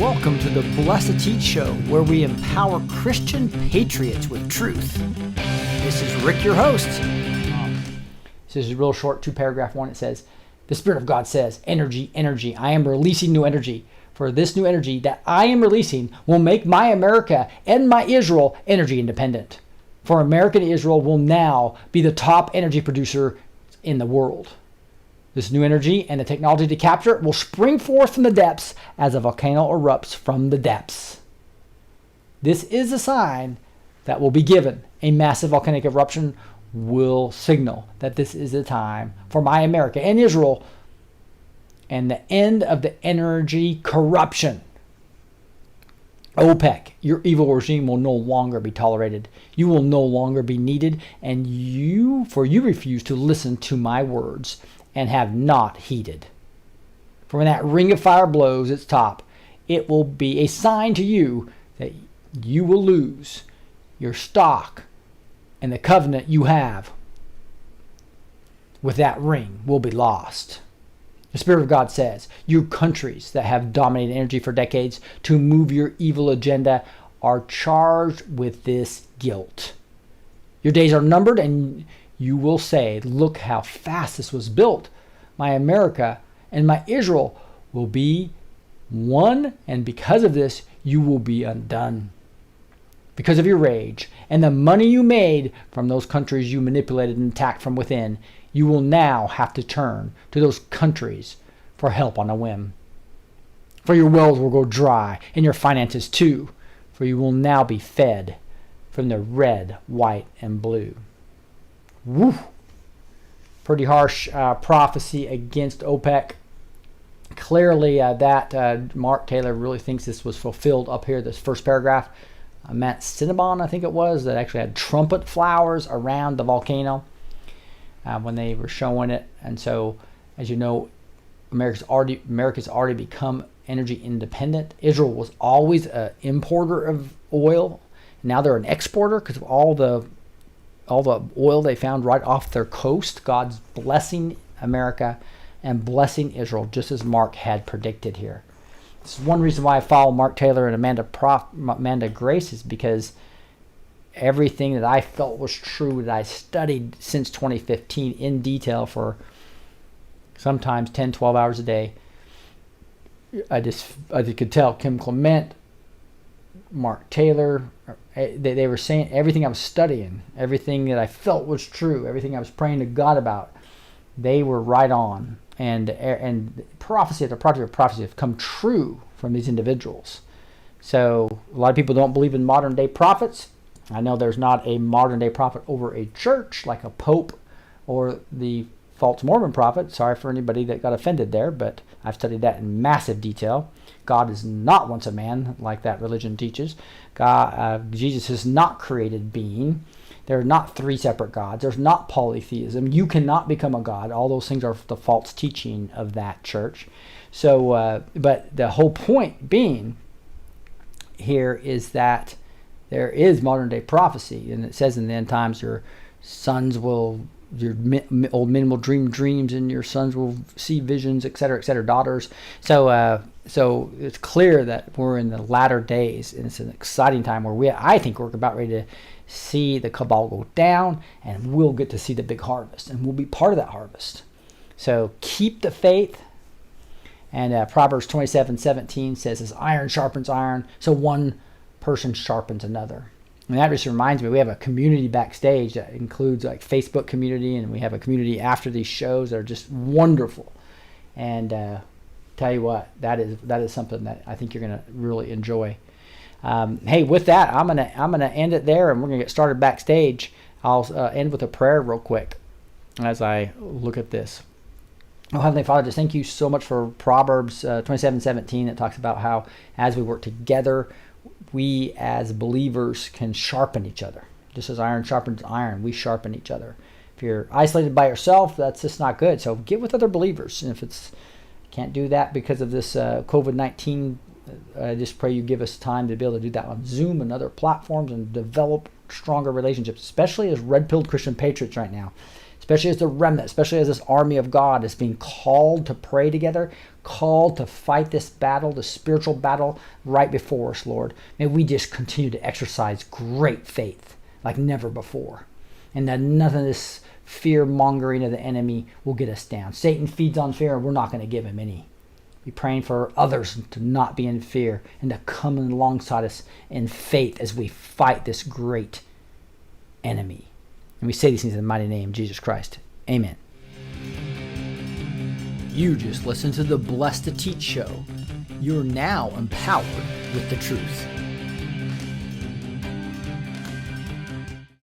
Welcome to the Blessed Teach Show, where we empower Christian patriots with truth. This is Rick, your host. This is a real short 2-paragraph one. It says, the Spirit of God says, energy, energy. I am releasing new energy. For this new energy that I am releasing will make my America and my Israel energy independent. For America and Israel will now be the top energy producer in the world. This new energy and the technology to capture it will spring forth from the depths as a volcano erupts from the depths. This is a sign that will be given. A massive volcanic eruption will signal that this is the time for my America and Israel and the end of the energy corruption. OPEC, your evil regime will no longer be tolerated. You will no longer be needed, and you refuse to listen to my words and have not heeded. For when that ring of fire blows its top, it will be a sign to you that you will lose your stock, and the covenant you have with that ring will be lost. The Spirit of God says, you countries that have dominated energy for decades to move your evil agenda are charged with this guilt. Your days are numbered, and you will say, look how fast this was built. My America and my Israel will be one, and because of this, you will be undone. Because of your rage and the money you made from those countries you manipulated and attacked from within, you will now have to turn to those countries for help on a whim. For your wells will go dry, and your finances too, for you will now be fed from the red, white, and blue. Woo! Pretty harsh prophecy against OPEC. Clearly, Mark Taylor really thinks this was fulfilled up here, this first paragraph. Matt Cinnabon, I think it was, that actually had trumpet flowers around the volcano when they were showing it. And so, as you know, America's already become energy independent. Israel was always an importer of oil. Now they're an exporter because of all the oil they found right off their coast. God's blessing America and blessing Israel, just as Mark had predicted here. This is one reason why I follow Mark Taylor and Amanda Grace, is because everything that I felt was true, that I studied since 2015 in detail for sometimes 10, 12 hours a day. I could tell Kim Clement, Mark Taylor, they were saying everything I was studying, everything that I felt was true, everything I was praying to God about, they were right on. And prophecy after prophecy have come true from these individuals. So a lot of people don't believe in modern day prophets. I know there's not a modern day prophet over a church like a pope or the false Mormon prophet. Sorry for anybody that got offended there, but I've studied that in massive detail. God is not once a man like that religion teaches. Jesus is not created being. There are not three separate gods. There's not polytheism. You cannot become a god. All those things are the false teaching of that church. So, but the whole point being here is that there is modern day prophecy, and it says in the end times your old men will dream dreams, and your sons will see visions, etc., etc. Daughters. So it's clear that we're in the latter days, and it's an exciting time where I think we're about ready to see the cabal go down, and we'll get to see the big harvest, and we'll be part of that harvest. So keep the faith. And Proverbs 27:17 says, as iron sharpens iron, so one person sharpens another. And that just reminds me, we have a community backstage that includes like Facebook community, and we have a community after these shows that are just wonderful. And tell you what, that is something that I think you're going to really enjoy. Hey, with that, I'm gonna end it there, and we're gonna get started backstage. I'll end with a prayer real quick as I look at this. Oh, Heavenly Father, just thank you so much for Proverbs 27:17 that talks about how as we work together, we as believers can sharpen each other. Just as iron sharpens iron, we sharpen each other. If you're isolated by yourself, that's just not good. So get with other believers. And if can't do that because of this COVID-19, I just pray you give us time to be able to do that on Zoom and other platforms and develop stronger relationships, especially as red-pilled Christian patriots right now. especially as the remnant, especially as this army of God is being called to pray together, called to fight this battle, the spiritual battle right before us, Lord. May we just continue to exercise great faith like never before. And that none of this fear-mongering of the enemy will get us down. Satan feeds on fear, and we're not going to give him any. Be praying for others to not be in fear and to come alongside us in faith as we fight this great enemy. And we say these things in the mighty name of Jesus Christ. Amen. You just listened to the Blessed to Teach show. You're now empowered with the truth.